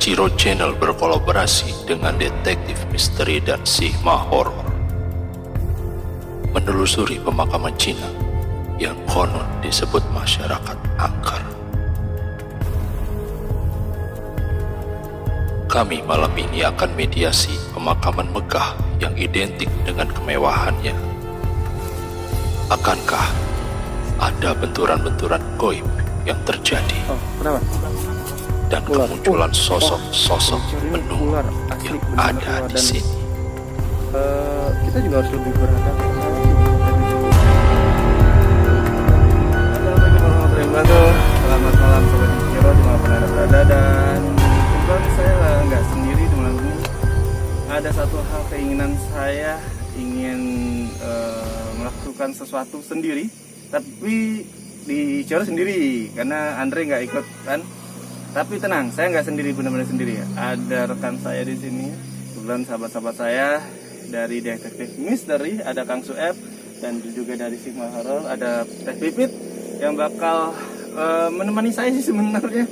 Ichiro Channel berkolaborasi dengan detektif misteri dan Sigma Horror menelusuri pemakaman Cina yang konon disebut masyarakat angker. Kami malam ini akan mediasi pemakaman megah yang identik dengan kemewahannya. Akankah ada benturan-benturan goib yang terjadi? Kenapa? Dan kemunculan sosok-sosok penuh yang ada di sini. Kita juga harus lebih berhati-hati. Assalamualaikum warahmatullahi wabarakatuh. Selamat malam sobat Ichiro dimanapun anda berada, dan kebetulan saya nggak sendiri di malam ini. Ada satu hal keinginan saya ingin melakukan sesuatu sendiri, tapi di Ichiro sendiri karena Andre nggak ikut kan. Tapi tenang, saya nggak sendiri, benar-benar sendiri ya. Ada rekan saya di sini, kebetulan sahabat-sahabat saya dari detektif misteri, ada Kang Sueb, dan juga dari Sigma Horror ada Teh Pipit yang bakal menemani saya sih sebenarnya.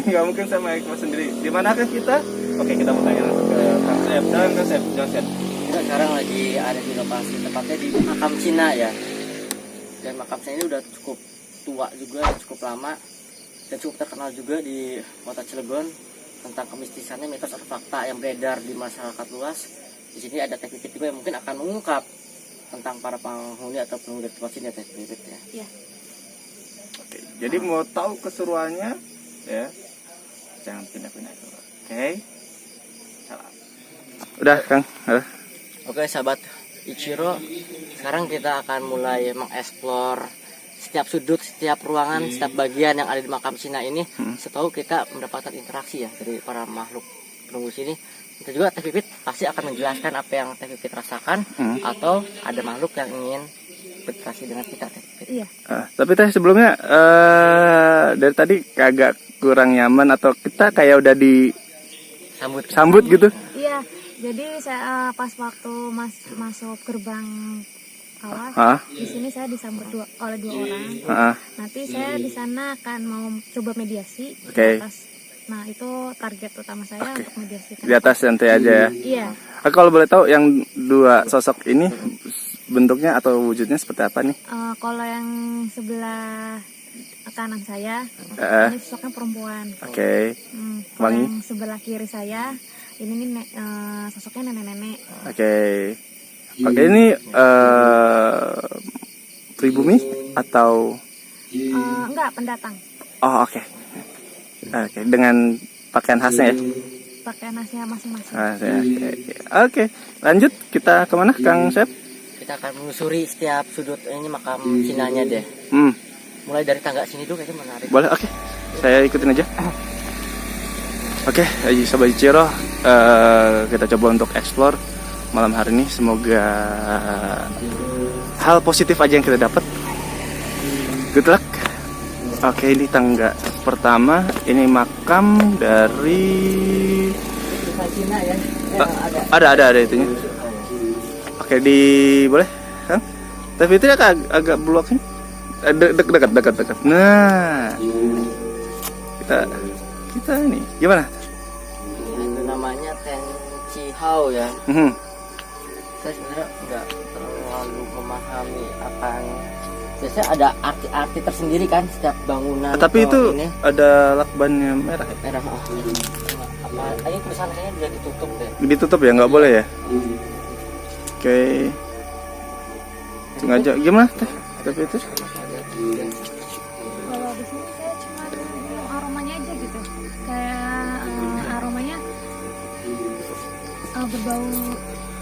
Nggak mungkin saya mau ikut sendiri. Di manakah kita? Oke, kita mau tanya langsung ke Kang Sueb. Dan Kang Sueb, jelaskan. Kita sekarang lagi ada di lokasi tepatnya di makam Cina ya. Dan makam Cina ini udah cukup tua juga, cukup lama. Dan cukup terkenal juga di kota Cilegon tentang kemistisannya, mitos atau fakta yang beredar di masyarakat luas. Di sini ada Teh Pipit juga yang mungkin akan mengungkap tentang para penghuni atau penghuni tempat sini ya, Teh Pipit ya. Iya. Oke, jadi mau tahu keseruannya ya, jangan pindah-pindah. Oke. Salam. Udah, Kang. Udah. Oke sahabat Ichiro, sekarang kita akan mulai mengeksplor setiap sudut, setiap ruangan, setiap bagian yang ada di makam Cina ini. Setahu kita mendapatkan interaksi ya dari para makhluk penunggu sini. Kita juga Teh Pipit pasti akan menjelaskan apa yang Teh Pipit rasakan, atau ada makhluk yang ingin berinteraksi dengan kita, Teh Pipit. Iya. Tapi Teh sebelumnya dari tadi agak kurang nyaman, atau kita kayak udah disambut gitu. Iya. Jadi saya pas waktu masuk gerbang awal, di sini saya disambut oleh dua orang. Nanti saya di sana akan mau coba mediasi di atas. Nah, itu target utama saya untuk mediasi. Di atas nanti aja ya. Iya. Kalau boleh tahu yang dua sosok ini bentuknya atau wujudnya seperti apa nih? Kalau yang sebelah kanan saya ini sosoknya perempuan. Oke. Kalau yang sebelah kiri saya ini nih sosoknya nenek-nenek. Oke, ini pribumi atau enggak, pendatang. Oh, oke. Oke, dengan pakaian khasnya ya? Pakaian khasnya masing-masing. Oke, lanjut kita kemana, Kang Sep? Kita akan menelusuri setiap sudut ini makam Cinanya deh. Mulai dari tangga sini dulu kayaknya menarik. Boleh, oke. Saya ikutin aja. Oke, Sobat Ichiro, kita coba untuk explore malam hari ini. Semoga hal positif aja yang kita dapat. Good luck. Oke, ini tangga pertama. Ini makam dari Cina ya. Ada itunya. Oke, boleh kan? Tapi itu agak bloknya dekat. Nah, kita ini gimana? Itu namanya Ten Chi Hao ya. Saya sebenarnya nggak terlalu memahami akan. Biasanya ada arti-arti tersendiri kan setiap bangunan. Tapi itu ini ada lakbannya merah ya? merah. Apa? Ini tulisan kayaknya udah ditutup deh. Ditutup ya, nggak boleh ya? Oke. Sengaja gimana Teh? Tapi itu Kalau di sini saya cuma aromanya aja gitu, kayak aromanya berbau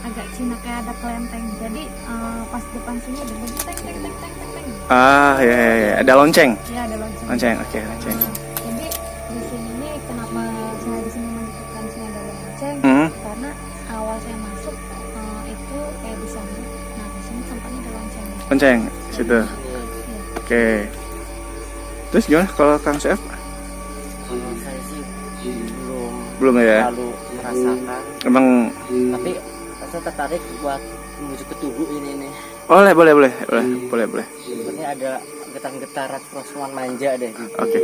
agak Cina, kayak ada kelenteng. Jadi pas depan sini ada bunyi teng. Ya, ada lonceng. Ya, ada lonceng. Oke, lonceng. Jadi di sini nih, kenapa saya di sini menyebutkan sini ada lonceng? Karena awal saya masuk itu kayak disambut. Nah, di sini sampahnya ada lonceng. Lonceng situ. Oke. Terus gimana kalau Kang Chef? Kalau saya sih Belum ya? terlalu merasakan. Emang. Tapi saya tertarik buat menuju ke tubuh ini nih. Boleh. Sebenarnya ada getar-getar rasuan manja deh gitu. Oke.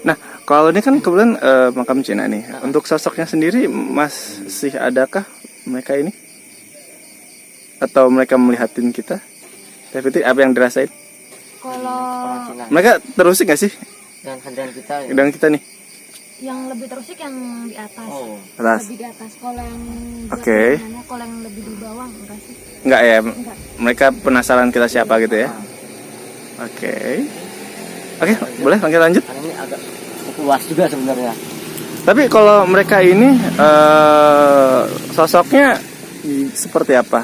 Nah, kalau ini kan kebetulan makam Cina nih. Untuk sosoknya sendiri masih adakah mereka ini? Atau mereka melihatin kita? Tapi apa yang dirasain? Kalau Orang Cina Mereka terusik gak sih dan kehadiran kita ya. dengan kita nih? yang lebih terusik yang di atas. Oh, Atas. Lebih di atas. Kalau yang Oke. kalau yang lebih di bawah enggak sih? Enggak ya? Enggak. Mereka penasaran kita siapa gitu ya? Oke. Oke, boleh lanjut. karena ini agak cukup luas juga sebenarnya. Tapi kalau mereka ini sosoknya seperti apa?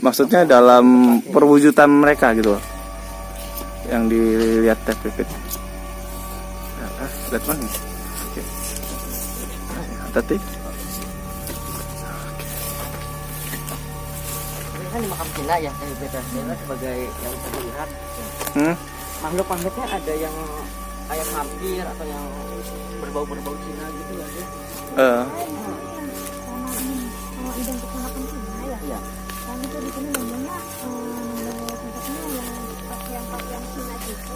Maksudnya dalam perwujudan mereka gitu loh. Yang dilihat Teh Pipit. Lihat mana? Oke. Hati-hati. Ini kan di makam Cina ya, saya beda sebagai yang bisa dilihat. Hmm? Makhluk-makhluknya ada yang kayak vampir atau yang berbau-berbau Cina gitu ya. Sama identik makam Cina ya. Iya. Kan itu di sini namanya tempatnya yang pakaian Cina gitu.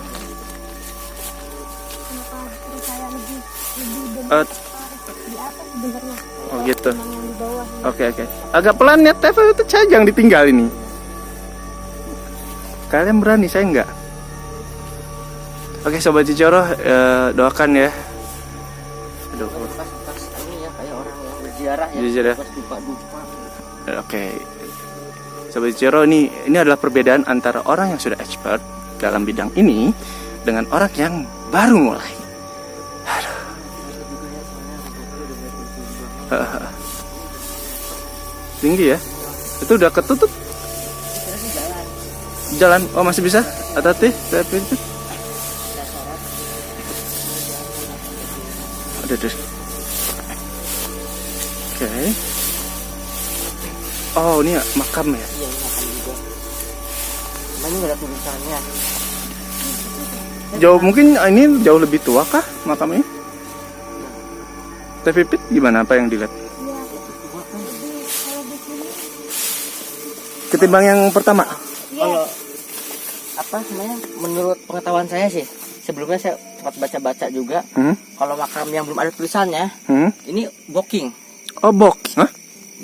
Kenapa saya lebih di atas sebenarnya? Oh gitu. Yang di bawah. Oke. Agak pelan ya Teh itu saya jangan ditinggal ini. Kalian berani, saya enggak. Oke Sobat Cicoro, doakan ya. Aduh. Bekas ini ya kayak orang yang berziarah ya. Berziarah. Bekas dupa-dupa. Oke. Sobat Cicoro, ini adalah perbedaan antara orang yang sudah expert dalam bidang ini dengan orang yang baru mulai. Aduh. Tinggi ya. Itu udah ketutup. Jalan. Oh masih bisa? Hati-hati. Saya pintu. Aduh. Oke. Oh ini makam ya. Iya, ini makam juga. Cuma ini nggak ada tulisannya. Jauh mungkin ini jauh lebih tua kah makam ini? Teh Pipit gimana, apa yang dilihat? Iya. Kalau di sini Ketimbang yang pertama. Kalau apa namanya? Menurut pengetahuan saya sih, sebelumnya saya sempat baca-baca juga. Kalau makam yang belum ada tulisannya, ini booking. Oh bok. Hah?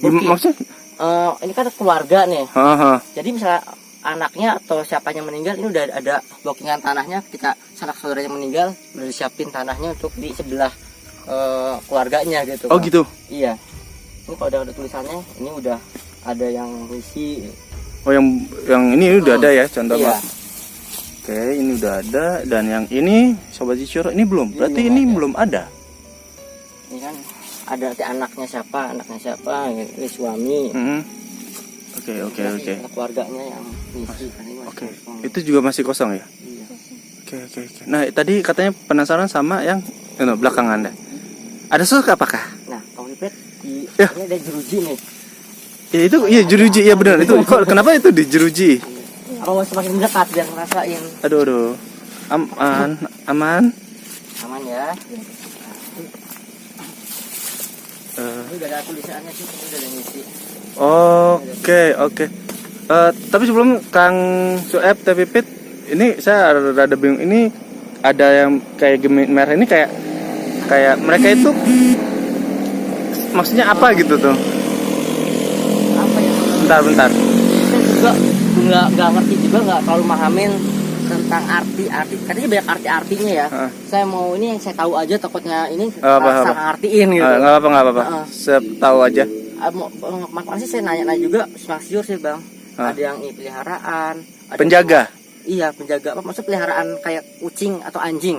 Booking. Maksudnya? Ini kan keluarga nih. Haha. Jadi misalnya anaknya atau siapa yang meninggal, ini udah ada bookingan tanahnya. Ketika sanak saudaranya meninggal, udah disiapin tanahnya untuk di sebelah keluarganya gitu. Oh Bang. gitu. Iya. Ini kalau udah ada tulisannya, ini udah ada yang ngisi. Oh yang ini udah ada ya contoh. Iya. Oke, ini udah ada, dan yang ini Sobat Cicoro ini belum. Berarti ini belum ada. Ini kan ada anaknya siapa, ini suami. Oke. Keluarganya yang ngisi. Kan ini masih Oke. kosong. Itu juga masih kosong ya? Iya. Oke. Nah, tadi katanya penasaran sama yang belakangan Anda. Ada sosok apakah? Nah, Kang Pipit di Ya. ini ada jeruji nih. Ya itu iya jeruji, ya benar. Itu kok kenapa itu di jeruji? Apa mau semakin dekat biar ngerasain? Aduh. Aman. Aman ya. Eh, Ini udah ada tulisannya sih, ini udah ada ngisi. Oke. Tapi sebelum Kang Sueb Teh Pipit, ini saya rada bingung. Ini ada yang kayak gemit merah ini kayak mereka itu maksudnya apa gitu tuh? Apa ya? Bentar. Saya juga nggak ngerti juga, nggak terlalu mahamin tentang arti. Katanya banyak artinya ya. Saya mau ini yang saya tahu aja, takutnya ini salah ngartiin gitu. Nggak apa-apa. Saya tahu aja. Makanya sih saya nanya juga, sure sih bang. Ada yang peliharaan. Ada Penjaga. Iya, penjaga. Apa maksud peliharaan kayak kucing atau anjing?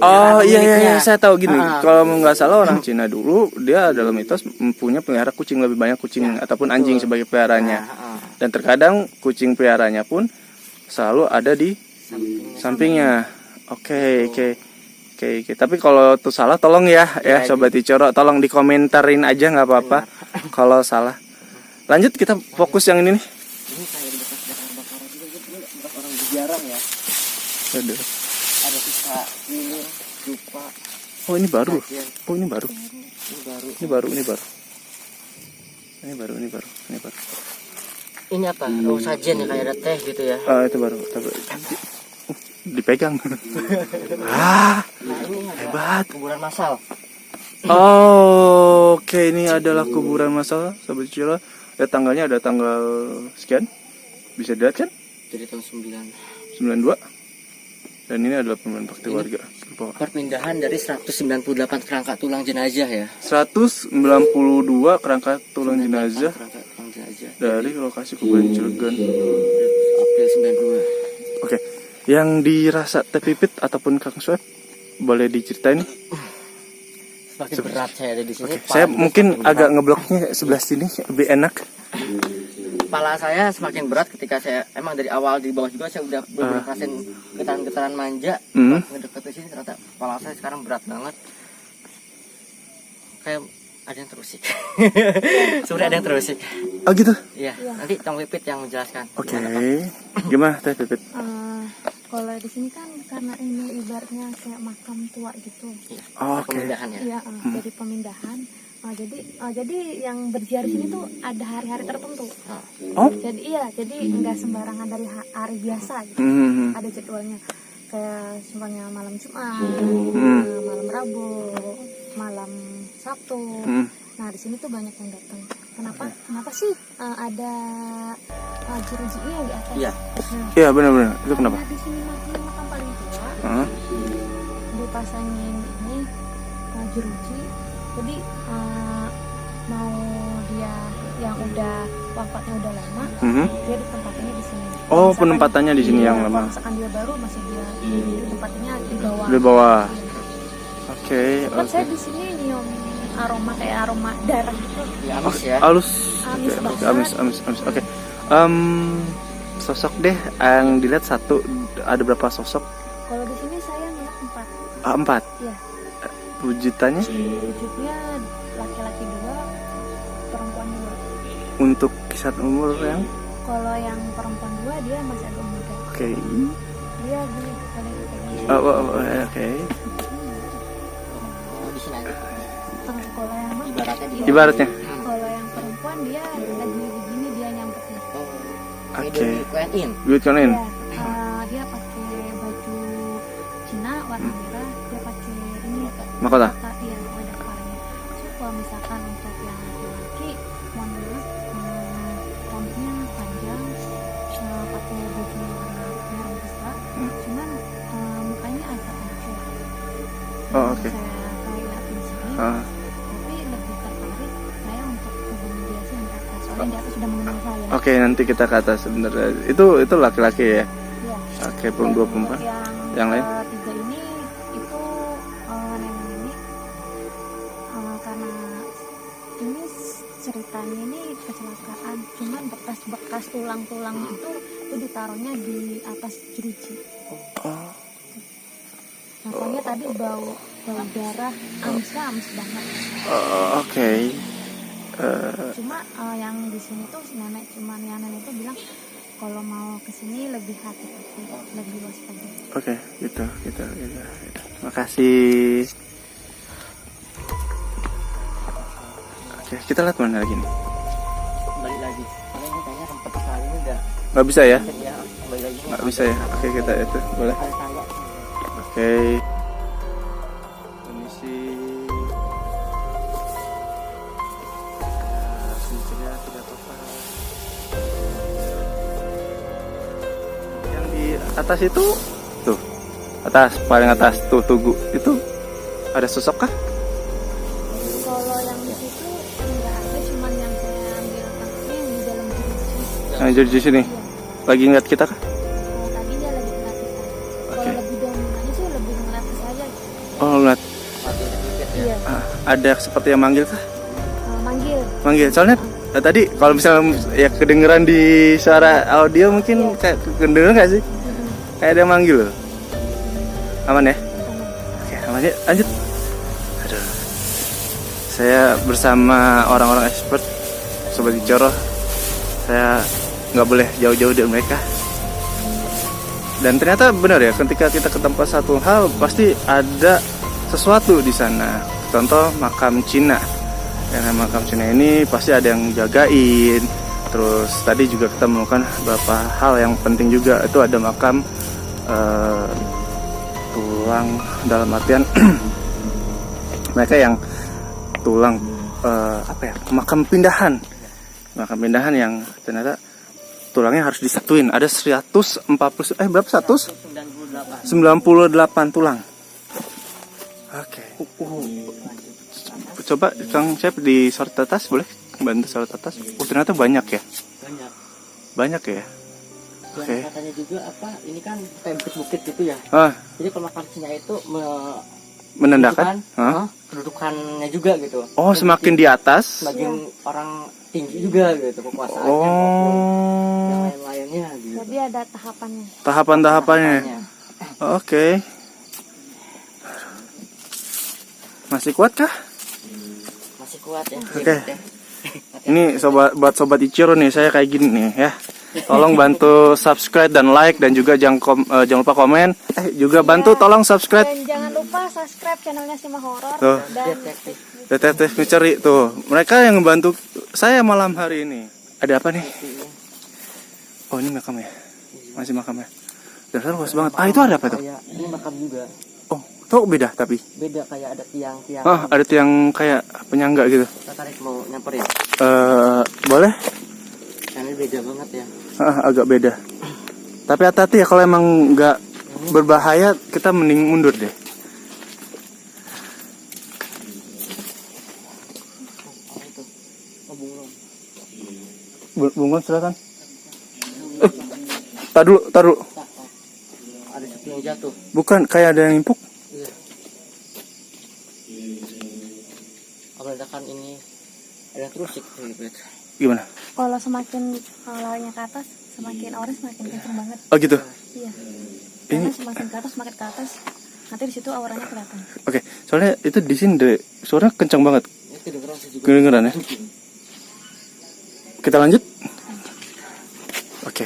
Oh iya, saya tahu gini. Kalau nggak salah orang Cina dulu dia dalam mitos punya pelihara kucing, lebih banyak kucing ataupun anjing sebagai peliharaannya. Dan terkadang kucing peliharanya pun selalu ada di sampingnya. Oke. Tapi kalau itu salah tolong ya Sobat Cicoro, tolong dikomentarin aja, nggak apa-apa kalau salah. Lanjut, kita fokus yang ini nih. Ini kayak bekas bakar-bakar juga, ini bekas orang berjarah ya. Aduh. Ada sisa lilin, dupa. Oh ini baru. Kajian. Oh ini baru. Ini baru. Ini baru. ini apa? Oh, sajen ya, kayak ada teh gitu ya. Itu baru dipegang. Ah, Nah, ini ada hebat. kuburan massal. Oh, oke, ini adalah kuburan massal, Sobat Cicero. Ya, tanggalnya ada tanggal sekian. Bisa dilihat kan? Jadi tahun 92. Dan ini adalah pemilihan bakti warga. perpindahan dari 198 kerangka tulang jenazah ya. 192 kerangka tulang jenazah Kerangka tulang jenazah. dari lokasi kuburan Cilegon. April 92. Oke, yang dirasa Teh Pipit ataupun Kang Swep boleh diceritain? Semakin berat saya ada di sini. Saya mungkin agak ngebloknya sebelah sini lebih enak. Kepala saya semakin berat ketika saya emang dari awal di bawah juga saya udah bener ngerasain getaran-getaran manja. Ngedeket ke sini ternyata kepala saya sekarang berat banget. Kayak ada yang terusik. Sudah ada yang terusik. Oh gitu? Iya, nanti Tong Pipit yang menjelaskan. Oke. Gimana Teh Pipit? Kalau di sini kan karena ini ibaratnya kayak makam tua gitu. Oke. Pemindahan ya. Iya, jadi pemindahan. Jadi yang berziarah sini tuh ada hari-hari tertentu. Oh? Jadi nggak sembarangan dari hari biasa gitu. Ada jadwalnya. Kayak semuanya malam Jumat, malam Rabu, malam Sabtu. Nah, di sini tuh banyak yang datang. Kenapa sih ada jerujinya di atas? Iya. Iya, benar-benar. Itu kenapa? Karena di sini makam paling tua. Dipasangin ini jeruji. Jadi mau dia yang udah wafatnya udah lama, dia ditempatinnya di sini. Oh, penempatannya di sini yang lama. Kalau misalkan dia baru masih dia tempatnya di bawah. Di bawah. Oke. Kan saya di sini nyium aroma kayak aroma darah gitu. Ya, amis ya. Amis. Amis Amis. Oke. Sosok deh yang dilihat satu, ada berapa sosok? Kalau di sini saya melihat 4. 4. Iya. Wujudnya? Wujudnya laki-laki 2, perempuan 2. Untuk kisaran umur yang? Kalau yang perempuan 2 dia masih agak muda. Oke. Dia gini kali ini. Oke. Di sini aja. Kalau yang mana? Ibaratnya di Ibaratnya. Kalau yang perempuan dia lagi begini dia nyampetin. Oke. Kuenin. Duit konin. Ya, dia pakai baju Cina warna merah, dia pakai ini Mahkota. iya ada kepalanya. So, kalau misalkan untuk yang laki-laki, mohon maaf, rambutnya panjang, pakai baju warna merah juga, cuman mukanya agak hancur. Oh, oke. Saya lihat di sini, tapi lebih tertarik saya untuk hubungan dia sih yang ke atas, soalnya di atas sudah mengenal saya. Oke, nanti kita ke atas sebenarnya. Itu laki-laki ya. Iya. Oke, dua perempuan. Yang lain? Tiga ini itu nenek karena ini ceritanya ini kecelakaan, cuman bekas-bekas tulang-tulang itu ditaruhnya di atas jeruji. Makanya tadi bau darah, amis banget. Oke. Cuma yang di sini tuh nenek itu bilang kalau mau kesini lebih hati-hati, lebih waspada. Oke, gitu. Makasih. Oke, kita lihat mana lagi nih. Balik lagi. Karena ini kayaknya tempat sekali ini udah. Nggak bisa ya? Ya, balik lagi. Nggak bisa ya? Oke, kita itu boleh. Ada tangga. Oke. Permisi. Yang di atas itu tuh. Paling atas tuh Tugu. Itu ada sosok kah? Kalau yang di situ nggak ada, cuman yang saya ambil taksi yang di dalam jeruji. Yang jadi di sini. Lagi ngeliat kita kah? Tadi dia lagi ngeliat kita. Kalau lebih dominannya sih lebih ngeliat ke saya. Oh, ngeliat. Iya. Ada seperti yang manggil kah? Manggil. Soalnya tadi kalau misalnya ya kedengeran di suara audio mungkin kayak kedengeran nggak sih? Kayak ada yang manggil loh. Aman ya? Oke, aman ya. Lanjut. Aduh. Saya bersama orang-orang expert Sobat Cicero. Saya nggak boleh jauh-jauh dari mereka. Dan ternyata benar ya, ketika kita ke tempat satu hal pasti ada sesuatu di sana. Contoh makam Cina. Karena makam Cina ini pasti ada yang jagain, Terus tadi juga kita menemukan beberapa hal yang penting juga. Itu ada makam tulang, dalam artian mereka yang tulang makam pindahan yang ternyata tulangnya harus disatuin. Ada 140 berapa 198 tulang. Oke. Coba Kang Cep di sorot atas, boleh bantu sorot atas? Ternyata banyak ya. Banyak ya. Oke. Katanya juga ini kan kayak bukit-bukit gitu ya. Jadi kalau makam Cina itu menandakan kedudukannya juga gitu. Oh, semakin di atas semakin orang tinggi juga gitu kekuasaannya. Yang lain-lainnya gitu. Jadi ada tahapannya. Tahapannya. Oke. Masih kuat kah? Masih kuat ya. Oke. Ini buat sobat Ichiro nih, saya kayak gini nih ya. Tolong bantu subscribe dan like, dan juga jangan lupa komen. Juga bantu tolong subscribe. Dan jangan lupa subscribe channelnya Sima Horor Tuh. dan Detektif Misteri tuh. Mereka yang membantu saya malam hari ini. Ada apa nih? Oh, ini makam ya. Masih makam ya. Dasar luas banget. Itu ada apa tuh? Ini makam juga. Oh, tuh beda tapi. Beda, kayak ada tiang-tiang. Ada tiang kayak penyangga gitu. Tertarik mau nyamperin? Boleh? Ini beda banget ya. Agak beda. Tapi hati-hati ya, kalau emang nggak berbahaya kita mending mundur deh. Bunglon silakan. Taruh. Ada sepi yang jatuh. Bukan, kayak ada yang nimpuk. Iya. Ledakan ini ada terus sih. Gimana? kalau semakin larinya ke atas, semakin auranya semakin kenceng banget. Oh gitu. Iya. Karena semakin ke atas, nanti di situ auranya kelihatan. Oke, soalnya itu di sini deh, suaranya kencang banget. Kedengeran ya. Kita lanjut. Oke.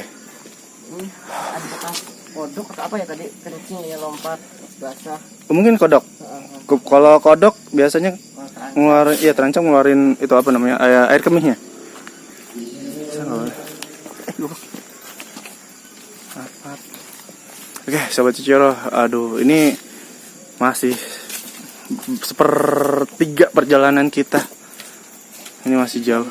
Ada bekas kodok atau apa ya tadi, kencing ya, lompat basah. Mungkin kodok. Kalau kodok biasanya ngeluarin, iya terancam ngeluarin itu apa namanya, air kemihnya. Oke, sobat Ichiro, aduh ini masih sepertiga perjalanan kita. Ini masih jauh.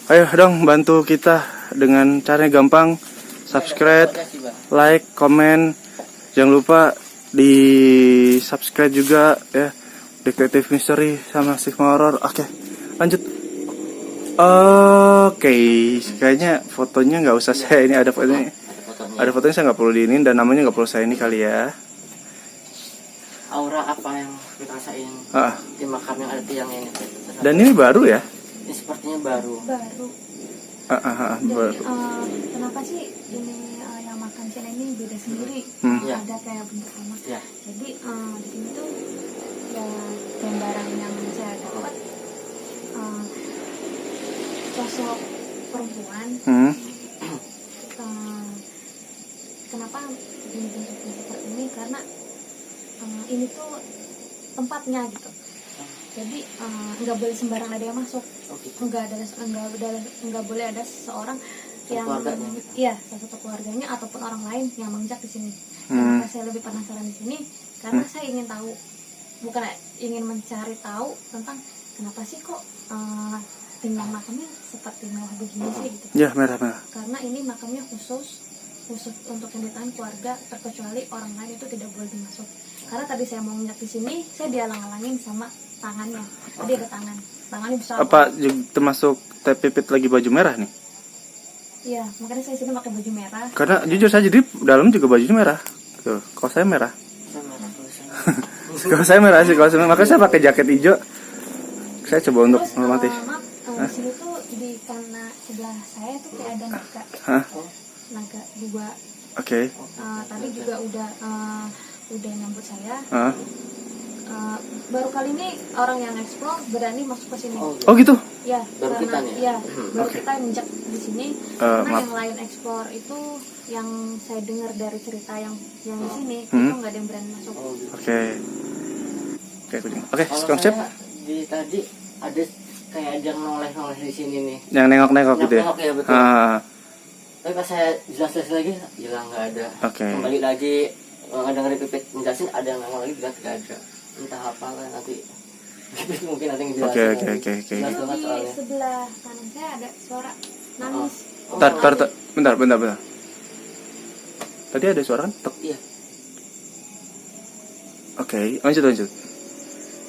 Ayo dong bantu kita dengan caranya gampang. Subscribe, like, komen. Jangan lupa di subscribe juga ya. Detektif Misteri sama Sima Horor. Oke, lanjut. Oke, kayaknya fotonya nggak usah saya ini, ada fotonya. Ada fotonya, saya nggak perlu diinin, dan namanya nggak perlu saya ini kali ya. Aura apa yang kita rasain di makam yang ada tiangnya ini? Dan ini baru ya? Ini sepertinya baru. Jadi kenapa sih ini yang makam Cina ini beda sendiri? Ada kayak bentuk rumah. Jadi di sini tuh ya gambaran yang saya dapat sosok perempuan. Kenapa bentuknya seperti ini? Karena ini tuh tempatnya gitu. Jadi nggak boleh sembarang ada yang masuk. Nggak boleh ada seseorang yang salah satu keluarganya ataupun orang lain yang menginjak di sini. Kenapa saya lebih penasaran di sini? Karena saya ingin tahu, bukan ingin mencari tahu tentang kenapa sih kok tinggal makamnya seperti mewah begini sih gitu. Ya, merah. Karena ini makamnya khusus untuk yang ditahan keluarga, terkecuali orang lain itu tidak boleh dimasuk. Karena tadi saya mau nginjak di sini, saya dihalang-halangin sama tangannya. Tadi ada tangannya besar. Apa termasuk pipit lagi baju merah nih? Iya, makanya saya sini pakai baju merah. Karena jujur saja di dalam juga bajunya merah. Tuh, kalau saya merah. Kalau saya merah sih, makanya saya pakai jaket hijau. Saya coba untuk menghormati. Di sini tuh di kanan sebelah saya tuh kayak ada naga. Naga dua. Oke. Tadi juga udah nyambut saya. Baru kali ini orang yang explore berani masuk ke sini. Oh gitu? Ya, baru karena kita baru kita injak di sini. Karena yang lain explore itu yang saya dengar dari cerita yang di sini itu nggak ada yang berani masuk. Oke, konsep. Di tadi ada kayak ada yang noleh di sini nih. Yang nengok-nengok gitu ya? Nengok ya betul. Tapi pas saya jelas-jelas lagi hilang, nggak ada. Kembali lagi dengerin Pipit menjelasin, ada yang nengok lagi bilang tidak ada. Entah apa lah nanti. Pipit mungkin nanti ngejelasin. Oke. Jelas banget Di soalnya. sebelah kanan saya ada suara nangis. Bentar. Tadi ada suara kan? Tek. Iya. Oke, lanjut.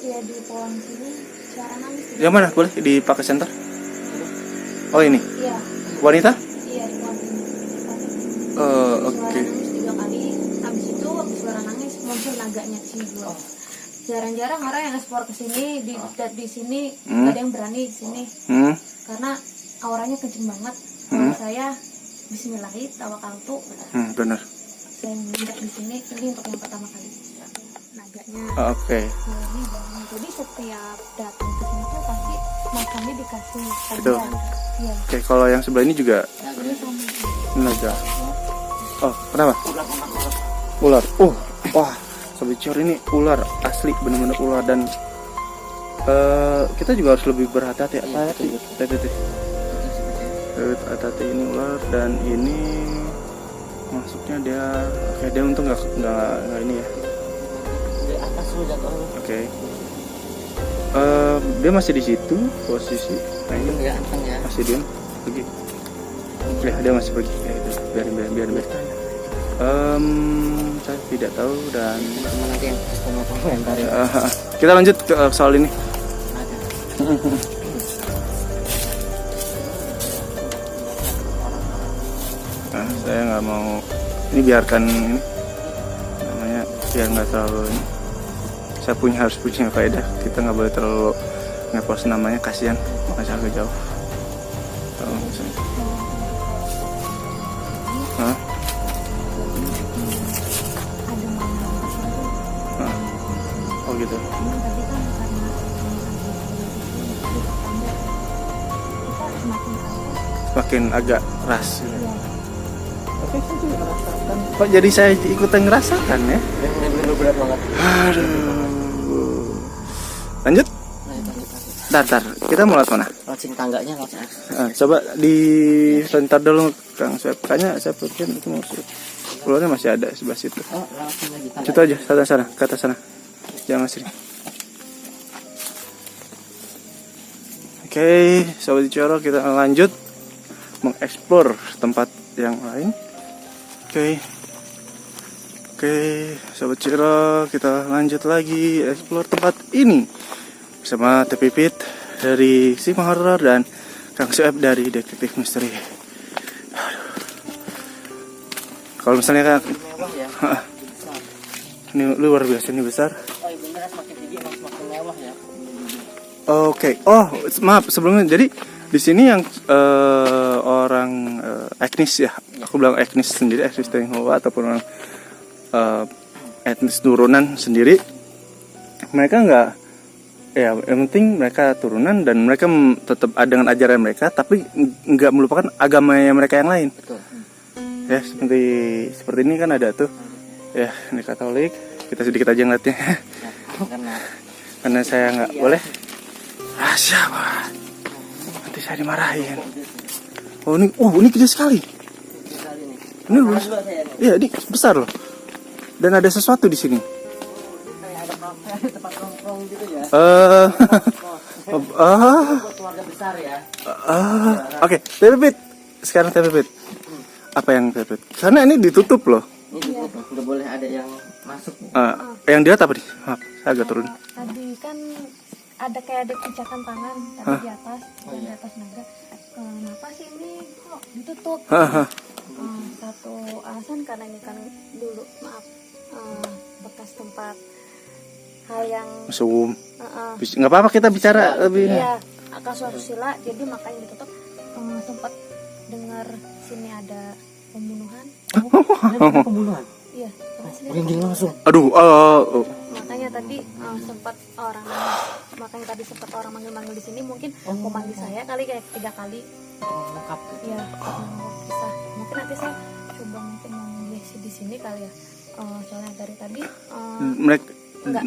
Iya, di pohon sini suara nangis. Yang mana? Boleh dipakai center? Oh ini, Iya, wanita? iya di pohon sini. Oke. Suara nangis 3 kali. Habis itu habis suara nangis muncul naganya di sini 2. Jarang-jarang orang yang explore ke sini di sini nggak ada yang berani di sini. Karena auranya kenceng banget. Kalau saya bismillahirrahmanirrahim tawakaltu. Benar. Saya menginjak di sini ini untuk yang pertama kali. Naganya. Oke. Ini banget. Jadi setiap datang ke sini tuh pasti makannya dikasih Betul. tanda. Iya. Oke, kalau yang sebelah ini juga Ini sama. naga. Oh, kenapa? Ular. Wah, Sobat Cior ini ular asli, benar-benar ular. Dan kita juga harus lebih berhati-hati. Hati-hati ini ular. Dan ini masuknya dia untung nggak ini ya. Di atas lu jatuhnya. Oke. Dia masih di situ posisi. Nah ini Ya anteng ya. masih diem pergi. Ya dia masih pergi. Ya, itu. Biarin. Saya tidak tahu dan Sama nanti yang komentar ya. kita lanjut ke soal ini. Ada. Nah, saya nggak mau ini, biarkan ini namanya biar nggak terlalu ini. Saya harus punya faedah. Kita nggak boleh terlalu ngepost namanya, kasihan makanya agak jauh. Kalau misalnya. Hah? Ada malam tertentu. Oh gitu. Ini tadi kan karena kita semakin Makin agak ras. iya. Oke, saya juga merasakan. Kok jadi saya ikutan ngerasakan ya? Bener-bener berat banget. Aduh. Lanjut? Tar. Kita mau lewat mana? Lewat sini tangganya lewat sana. Coba di sebentar dulu Kang Swep. Kayaknya saya pikir itu mau keluarnya masih ada sebelah situ. Oh, lewat sini lagi. Situ aja, sana, ke atas sana. Jangan sini. Oke, Sobat Coro, kita lanjut mengeksplor tempat yang lain. Oke, Sobat Ciro, kita lanjut lagi explore tempat ini bersama Pipit dari Sima Horror dan Kang Sueb dari Detektif Misteri. Aduh. Kalau misalnya Mewah ya. ini luar biasa, ini besar. Oh iya bener, semakin tinggi emang semakin mewah ya. Oke. Oh, maaf sebelumnya. Jadi di sini yang orang etnis ya, aku bilang etnis sendiri, etnis Tionghoa ataupun orang etnis turunan sendiri, mereka nggak, ya yang penting mereka turunan dan mereka tetap ada dengan ajaran mereka, tapi nggak melupakan agamanya mereka yang lain. Betul. Ya seperti ini kan ada tuh, ya ini Katolik, kita sedikit aja ngeliatnya, karena saya nggak boleh rahasia banget. Nanti saya dimarahin. Oh ini kecil sekali. Ini besar. Iya, ini besar loh. Dan ada sesuatu di sini. Kayak ada tempat nongkrong gitu ya. Buat keluarga besar ya. Oke, Pipit. Sekarang Pipit. Apa yang Pipit? Karena ini ditutup loh. Ini juga udah boleh ada yang masuk. Yang di atas apa nih? Maaf, saya agak turun. Tadi kan ada kayak ada pijakan tangan tapi di atas, di atas naga. Kenapa sih ini kok ditutup? Satu alasan karena ini kan dulu bekas tempat hal yang Mesum. Nggak apa-apa kita bicara lebih ini. iya asusila, jadi makanya ditutup. Sempat dengar sini ada pembunuhan. Pembunuhan. Iya, Merinding langsung. Aduh, makanya tadi sempat orang manggil di sini, mungkin mau manggil saya kali kayak 3 kali. Lengkap. Iya, bisa. Mungkin nanti saya coba mungkin mengisi di sini kali ya. Soalnya dari tadi mereka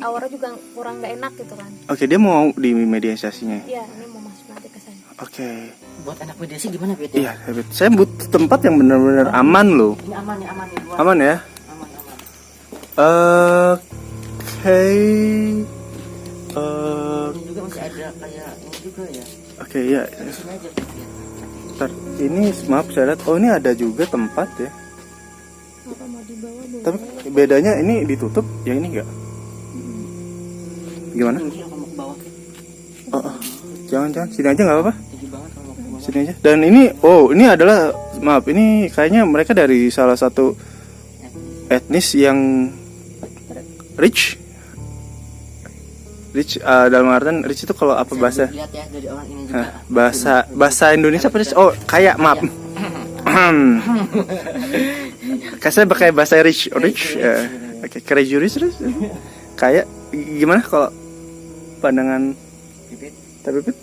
aura juga kurang nggak enak gitu kan. Oke, dia mau di mediasinya. Iya, ini mau masuk Oke. Buat anak mediasi gimana Fit? Iya, Fit. Saya butuh tempat yang benar-benar aman loh. Ini aman nih, aman nih. Aman ya? Aman. Oke. Ini juga masih ada kayak ini juga ya. Oke, ya. Di sini aja Fit. Ntar, ini maaf saya lihat. Oh, ini ada juga tempat ya. Apa mau dibawa boleh? Tapi bedanya ini ditutup, yang ini enggak. Gimana? Tinggi kalau mau ke bawah Fit. Jangan sini aja nggak apa-apa. Tinggi banget kalau mau ke bawah. Sini aja. Dan ini adalah maaf, ini kayaknya mereka dari salah satu etnis yang rich. Dalam artian rich itu kalau apa bahasa? Lihat ya dari orang ini juga. Bahasa Indonesia apa? Oh, kayak maaf. Kasih pakai bahasa rich. Oke, krejuris terus. Kayak gimana kalau pandangan Tapi Pit,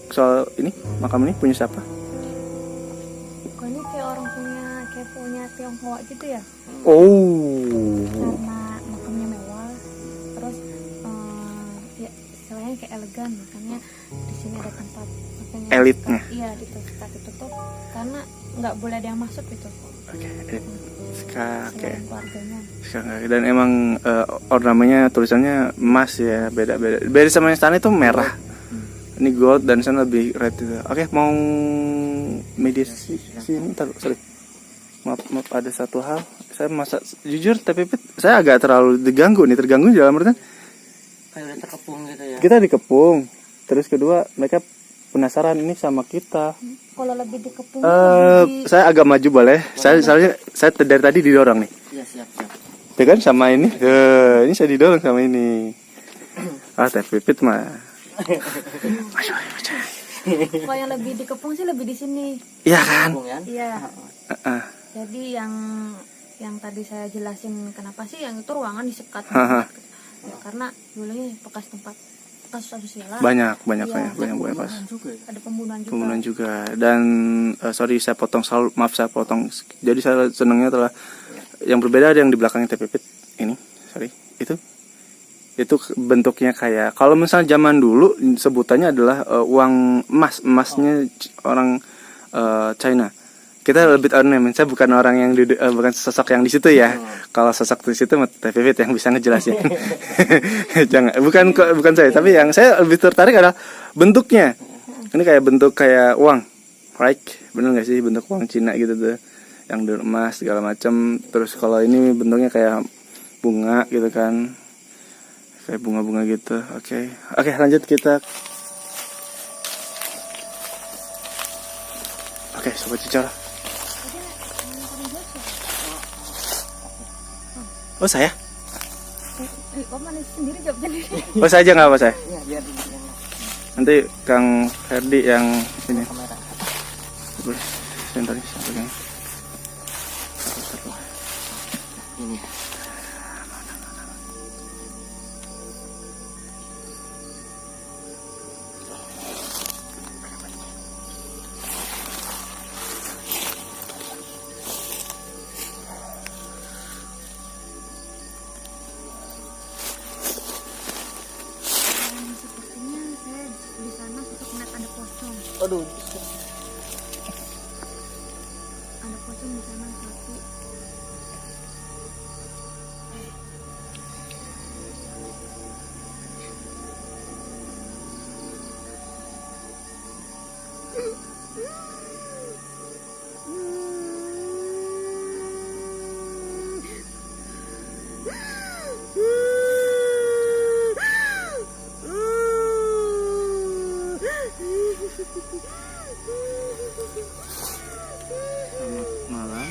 soal ini makam ini punya siapa? Kok ini kayak orang punya Tionghoa gitu ya? Oh. Karena makamnya mewah, terus ya istilahnya kayak elegan, makanya di sini ada tempat makanya Elitnya. Iya, ditutup karena nggak boleh ada yang masuk gitu. Oke. Selain keluarganya. Dan emang ornamennya tulisannya emas ya, beda-beda. Beda sama yang sana itu merah. Ini gold dan sana lebih red itu. Oke, mau mediasi sini sorry. Maaf ada satu hal. Saya masa jujur tapi saya agak terlalu terganggu di dalam artian Kayak udah terkepung gitu ya. kita dikepung. Terus kedua mereka penasaran ini sama kita. Kalau lebih dikepung Saya agak maju boleh. Saya dari tadi didorong nih. Iya, siap. Ya kan sama ini. Ini saya didorong sama ini. Teh Pipit mah. kalau yang lebih dikepung sih lebih di sini. Iya kan? Iya. Jadi yang tadi saya jelasin kenapa sih yang itu ruangan disekat. Ya, karena dulunya bekas asusila. Banyak Iya, pas. Ada pembunuhan juga. Pembunuhan juga. Dan sorry saya potong maaf saya potong. Jadi saya senangnya adalah yang berbeda ada yang di belakangnya Tepipit ini. Sorry. Itu bentuknya kayak kalau misalnya zaman dulu sebutannya adalah uang emasnya orang China. Kita lebih ornamen. Saya bukan orang yang bukan sosok yang di situ ya. Kalau sosok di situ Tepipit yang bisa ngejelasin. Jangan bukan saya, tapi yang saya lebih tertarik adalah bentuknya. Ini kayak bentuk kayak uang, right? Bener nggak sih bentuk uang Cina gitu tuh, yang emas segala macam. Terus kalau ini bentuknya kayak bunga gitu kan. Kayak bunga-bunga gitu. Oke, lanjut kita. Oke, sobat bicara. Oh saya? Kok manis sendiri jawab sendiri? Oh saya aja nggak apa saya? Iya, biar dibilang Nanti Kang Ferdi yang ini. kamera. Boleh, sebentar nih, saya pegang. Ini. Sepertinya saya di sana untuk melihat ada pocong. Aduh. Ada pocong di sana satu. Selamat malam.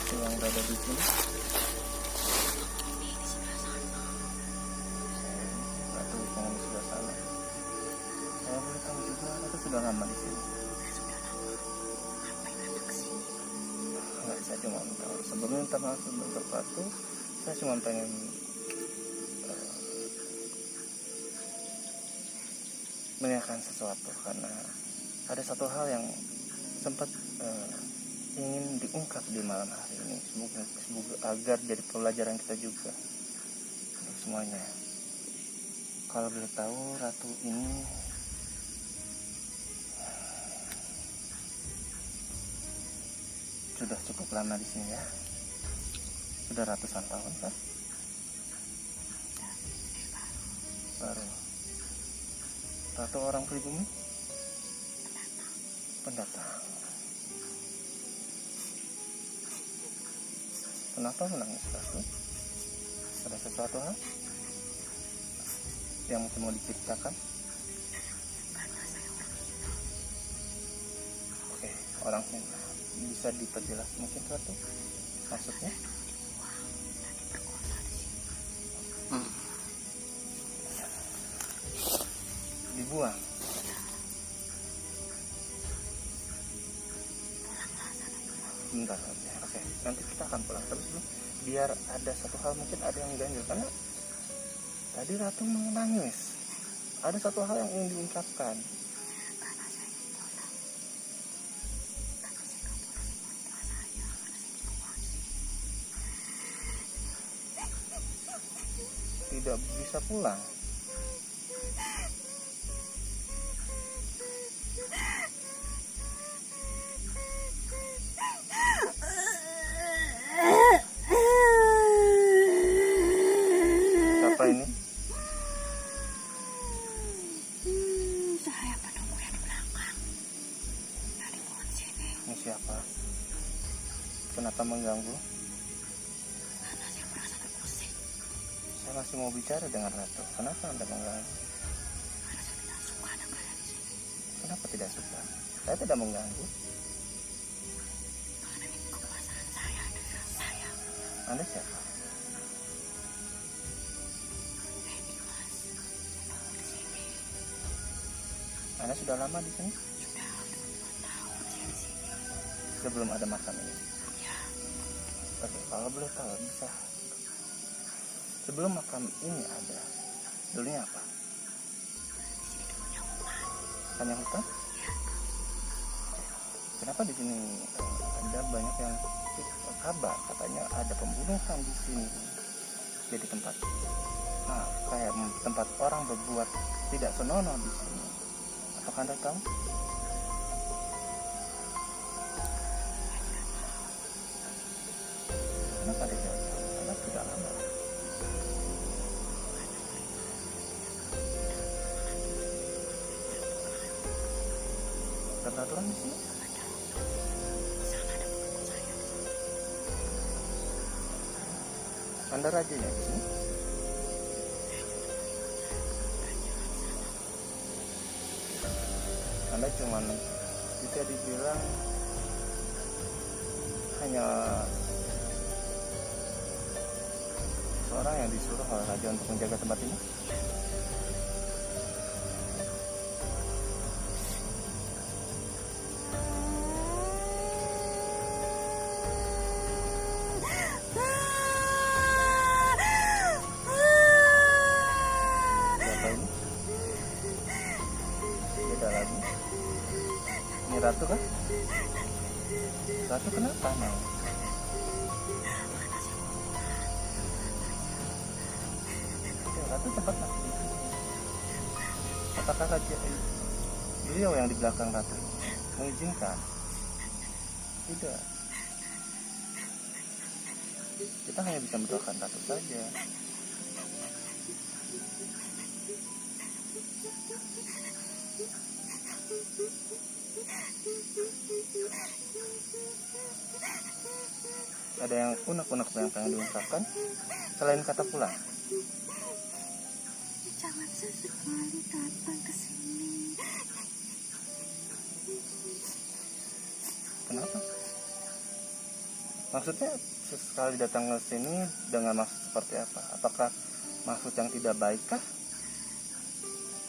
Yang berada di sini. Nggak tahu penghuni sebelah sana. Saya boleh tahu juga atau sudah lama di sini? Nggak, saya cuma tahu. Sebelum minta maaf untuk sesuatu, saya cuma pengen menanyakan sesuatu karena ada satu hal yang sempat ingin diungkap di malam hari ini, semoga agar jadi pelajaran kita juga untuk semuanya. Kalau boleh tahu, ratu ini sudah cukup lama di sini ya, sudah ratusan tahun kan? Baru. Ratu orang pribumi? Pendatang. Kenapa menangis Ratu? Ada sesuatu hal yang mungkin mau diceritakan? Oke, orang Sunda. Bisa diperjelas mungkin Ratu? Maksudnya? Dibuang. Bentar saja. Oke, nanti kita akan pulang. Tapi sebelum, biar ada satu hal mungkin ada yang ganjil, karena tadi Ratu menangis. Ada satu hal yang ingin diungkapkan. Tidak bisa pulang. Siapa ini? Saya penunggunya di belakang. Dari pohon sini. Ini siapa? Kenapa mengganggu? Karena saya merasa terpusing. Saya masih mau bicara dengan Ratu. Kenapa Anda mengganggu? Karena saya tidak suka ada kalian di sini. Kenapa tidak suka? Saya tidak mengganggu. Karena ini kekuasaan saya. Saya. Anda siapa? Ini mas. Penunggu di sini. Anda sudah lama di sini? Sudah 2 tahun saya di sini. Sebelum ada makam ini? Ya. Oke, kalau boleh tahu bisa. Sebelum makam ini ada, dulunya apa? Di sini dulunya hutan. Hanya hutan? Ya. Kenapa di sini ada banyak yang kabar katanya ada pembunuhan di sini? Jadi tempat, kayak tempat orang berbuat tidak senonoh di sini. Apakah Anda tahu? Kenapa Anda tidak tahu? Karena tidak lama. Ada peraturan di sini? Sana ada penunggu saya. Anda rajanya di sini? Anda cuman bisa dibilang hanya seorang yang disuruh oleh raja untuk menjaga tempat ini. Siapa ini? Beda lagi. Ini Ratu kan? Ratu kenapa mau? Oke, Ratu cepat masuk di sini. Apakah raja beliau yang di belakang Ratu mengizinkan? Tidak. Kita hanya bisa mendoakan Ratu saja. Ada yang unek-unek yang pengen diungkapkan selain kata pulang? Jangan sesekali datang ke sini. Kenapa? Maksudnya sesekali datang ke sini dengan maksud seperti apa? Apakah maksud yang tidak baik kah?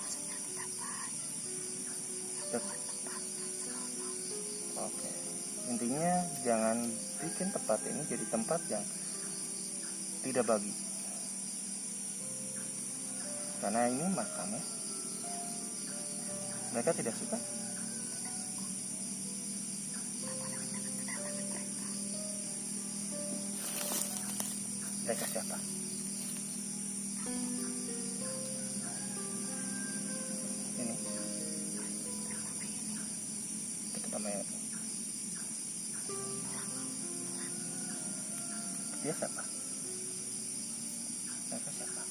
Maksudnya tidak baik. Tet- Oke. Intinya jangan bikin tempat ini jadi tempat yang tidak bagi. Karena ini makamnya. Mereka tidak suka. Bapak lebih dekat kedatangan namanya? Dia siapa? Mereka siapa?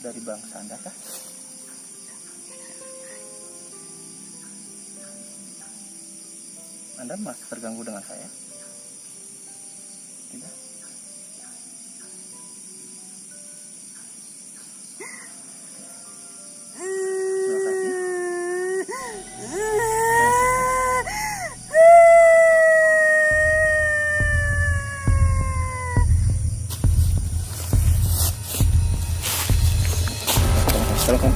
Dari bangsa Anda kah? Anda masih terganggu dengan saya? Tidak? Terima kasih. Tolong.